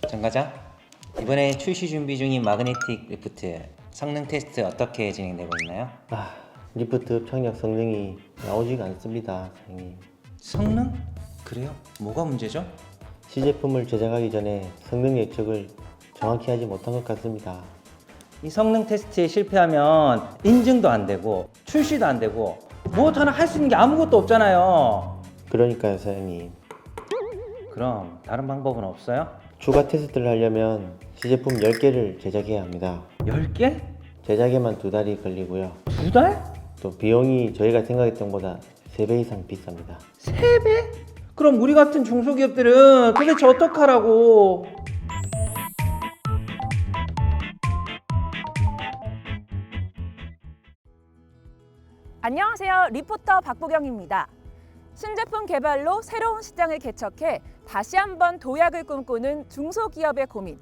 정 과장, 이번에 출시 준비 중인 마그네틱 리프트 성능 테스트 어떻게 진행되고 있나요? 리프트 흡착력 성능이 나오지가 않습니다, 사장님. 성능? 그래요? 뭐가 문제죠? 시제품을 제작하기 전에 성능 예측을 정확히 하지 못한 것 같습니다. 이 성능 테스트에 실패하면 인증도 안 되고 출시도 안 되고 무엇 하나 할 수 있는 게 아무것도 없잖아요. 그러니까요, 사장님. 그럼 다른 방법은 없어요? 추가 테스트를 하려면 시제품 10개를 제작해야 합니다. 10개? 제작에만 2달이 걸리고요. 2달? 또 비용이 저희가 생각했던 것보다 3배 이상 비쌉니다. 3배? 그럼 우리 같은 중소기업들은 도대체 어떡하라고? 안녕하세요. 리포터 박보경입니다. 신제품 개발로 새로운 시장을 개척해 다시 한번 도약을 꿈꾸는 중소기업의 고민,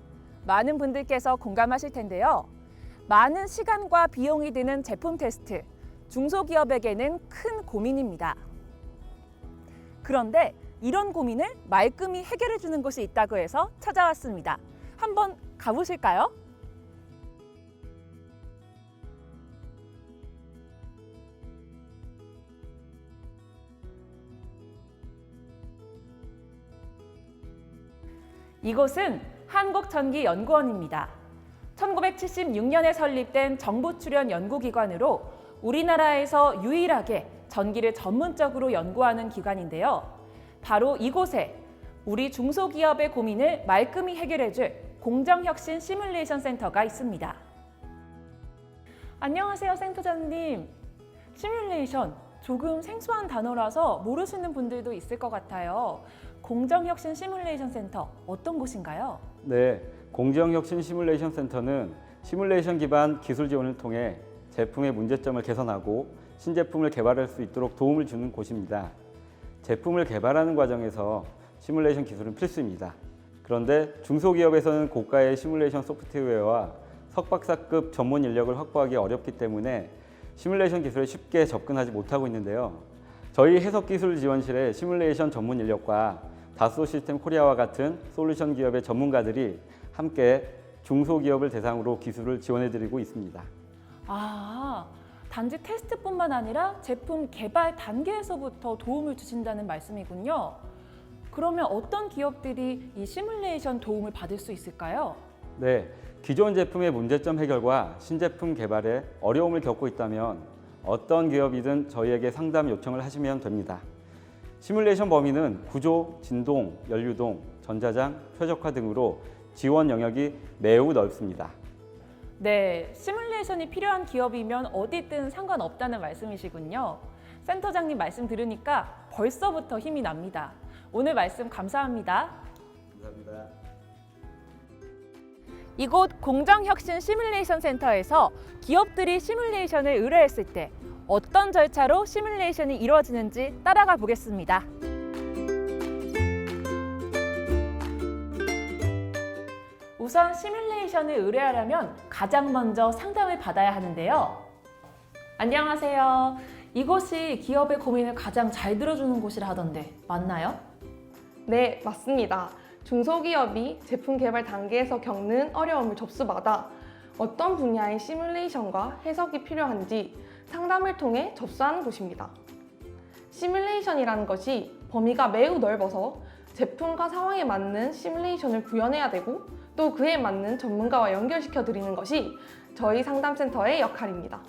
많은 분들께서 공감하실 텐데요. 많은 시간과 비용이 드는 제품 테스트, 중소기업에게는 큰 고민입니다. 그런데 이런 고민을 말끔히 해결해 주는 곳이 있다고 해서 찾아왔습니다. 한번 가보실까요? 이곳은 한국전기연구원입니다. 1976년에 설립된 정부 출연 연구기관으로 우리나라에서 유일하게 전기를 전문적으로 연구하는 기관인데요. 바로 이곳에 우리 중소기업의 고민을 말끔히 해결해줄 공정혁신 시뮬레이션 센터가 있습니다. 안녕하세요, 센터장님. 시뮬레이션, 조금 생소한 단어라서 모르시는 분들도 있을 것 같아요. 공정혁신 시뮬레이션 센터, 어떤 곳인가요? 네, 공정혁신 시뮬레이션 센터는 시뮬레이션 기반 기술 지원을 통해 제품의 문제점을 개선하고 신제품을 개발할 수 있도록 도움을 주는 곳입니다. 제품을 개발하는 과정에서 시뮬레이션 기술은 필수입니다. 그런데 중소기업에서는 고가의 시뮬레이션 소프트웨어와 석박사급 전문 인력을 확보하기 어렵기 때문에 시뮬레이션 기술에 쉽게 접근하지 못하고 있는데요. 저희 해석기술지원실의 시뮬레이션 전문 인력과 다소 시스템 코리아와 같은 솔루션 기업의 전문가들이 함께 중소기업을 대상으로 기술을 지원해드리고 있습니다. 단지 테스트뿐만 아니라 제품 개발 단계에서부터 도움을 주신다는 말씀이군요. 그러면 어떤 기업들이 이 시뮬레이션 도움을 받을 수 있을까요? 네, 기존 제품의 문제점 해결과 신제품 개발에 어려움을 겪고 있다면 어떤 기업이든 저희에게 상담 요청을 하시면 됩니다. 시뮬레이션 범위는 구조, 진동, 연료동, 전자장, 최적화 등으로 지원 영역이 매우 넓습니다. 네, 시뮬레이션이 필요한 기업이면 어디든 상관없다는 말씀이시군요. 센터장님 말씀 들으니까 벌써부터 힘이 납니다. 오늘 말씀 감사합니다. 감사합니다. 이곳 공정혁신 시뮬레이션 센터에서 기업들이 시뮬레이션을 의뢰했을 때 어떤 절차로 시뮬레이션이 이루어지는지 따라가 보겠습니다. 우선 시뮬레이션을 의뢰하려면 가장 먼저 상담을 받아야 하는데요. 안녕하세요. 이곳이 기업의 고민을 가장 잘 들어주는 곳이라 하던데 맞나요? 네, 맞습니다. 중소기업이 제품 개발 단계에서 겪는 어려움을 접수받아 어떤 분야의 시뮬레이션과 해석이 필요한지 상담을 통해 접수하는 곳입니다. 시뮬레이션이라는 것이 범위가 매우 넓어서 제품과 상황에 맞는 시뮬레이션을 구현해야 되고 또 그에 맞는 전문가와 연결시켜 드리는 것이 저희 상담센터의 역할입니다.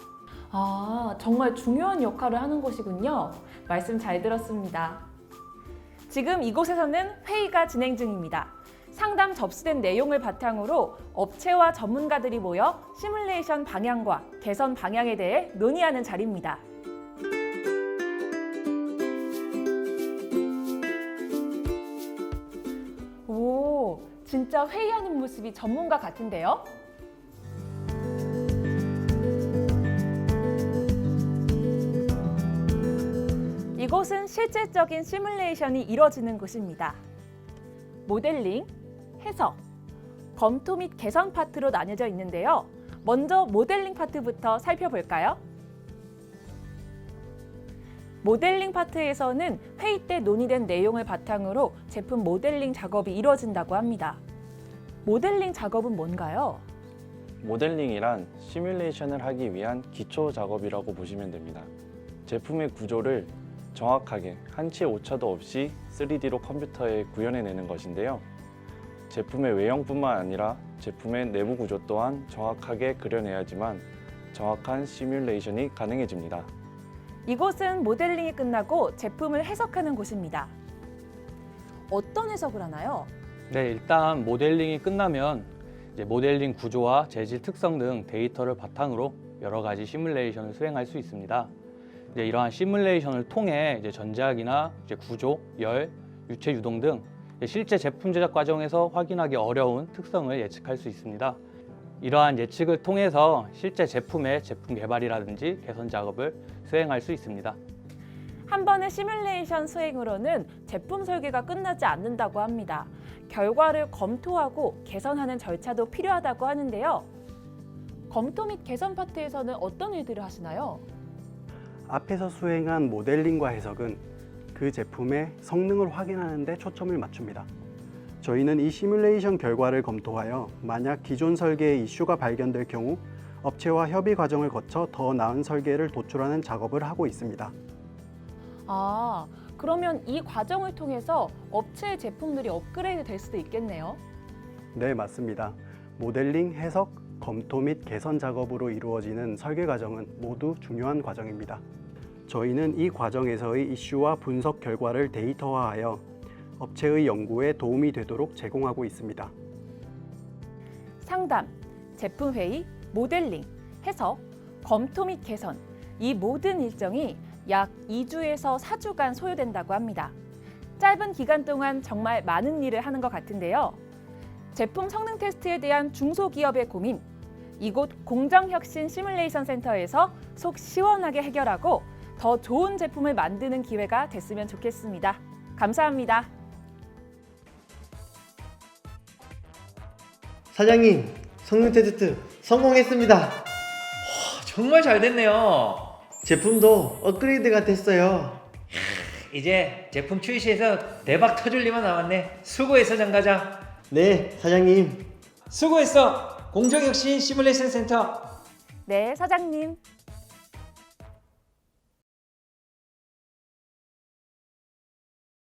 정말 중요한 역할을 하는 곳이군요. 말씀 잘 들었습니다. 지금 이곳에서는 회의가 진행 중입니다. 상담 접수된 내용을 바탕으로 업체와 전문가들이 모여 시뮬레이션 방향과 개선 방향에 대해 논의하는 자리입니다. 오, 진짜 회의하는 모습이 전문가 같은데요? 이곳은 실질적인 시뮬레이션이 이루어지는 곳입니다. 모델링, 해석, 검토 및 개선 파트로 나뉘어져 있는데요. 먼저 모델링 파트부터 살펴볼까요? 모델링 파트에서는 회의 때 논의된 내용을 바탕으로 제품 모델링 작업이 이루어진다고 합니다. 모델링 작업은 뭔가요? 모델링이란 시뮬레이션을 하기 위한 기초 작업이라고 보시면 됩니다. 제품의 구조를 정확하게 한치의 오차도 없이 3D로 컴퓨터에 구현해내는 것인데요. 제품의 외형뿐만 아니라 제품의 내부 구조 또한 정확하게 그려내야지만 정확한 시뮬레이션이 가능해집니다. 이곳은 모델링이 끝나고 제품을 해석하는 곳입니다. 어떤 해석을 하나요? 네, 일단 모델링이 끝나면 이제 모델링 구조와 재질 특성 등 데이터를 바탕으로 여러 가지 시뮬레이션을 수행할 수 있습니다. 이제 이러한 시뮬레이션을 통해 이제 전자기나 이제 구조, 열, 유체 유동 등 실제 제품 제작 과정에서 확인하기 어려운 특성을 예측할 수 있습니다. 이러한 예측을 통해서 실제 제품의 제품 개발이라든지 개선 작업을 수행할 수 있습니다. 한 번의 시뮬레이션 수행으로는 제품 설계가 끝나지 않는다고 합니다. 결과를 검토하고 개선하는 절차도 필요하다고 하는데요. 검토 및 개선 파트에서는 어떤 일들을 하시나요? 앞에서 수행한 모델링과 해석은 그 제품의 성능을 확인하는 데 초점을 맞춥니다. 저희는 이 시뮬레이션 결과를 검토하여 만약 기존 설계에 이슈가 발견될 경우 업체와 협의 과정을 거쳐 더 나은 설계를 도출하는 작업을 하고 있습니다. 아, 그러면 이 과정을 통해서 업체의 제품들이 업그레이드 될 수도 있겠네요. 네, 맞습니다. 모델링, 해석, 검토 및 개선 작업으로 이루어지는 설계 과정은 모두 중요한 과정입니다. 저희는 이 과정에서의 이슈와 분석 결과를 데이터화하여 업체의 연구에 도움이 되도록 제공하고 있습니다. 상담, 제품 회의, 모델링, 해석, 검토 및 개선, 이 모든 일정이 약 2주에서 4주간 소요된다고 합니다. 짧은 기간 동안 정말 많은 일을 하는 것 같은데요. 제품 성능 테스트에 대한 중소기업의 고민, 이곳 공정혁신 시뮬레이션 센터에서 속 시원하게 해결하고 더 좋은 제품을 만드는 기회가 됐으면 좋겠습니다. 감사합니다. 사장님, 성능 테스트 성공했습니다. 정말 잘 됐네요. 제품도 업그레이드가 됐어요. 이제 제품 출시해서 대박 터질 일만 남았네. 수고했어, 장과장. 네, 사장님. 수고했어, 공정혁신 시뮬레이션 센터. 네, 사장님.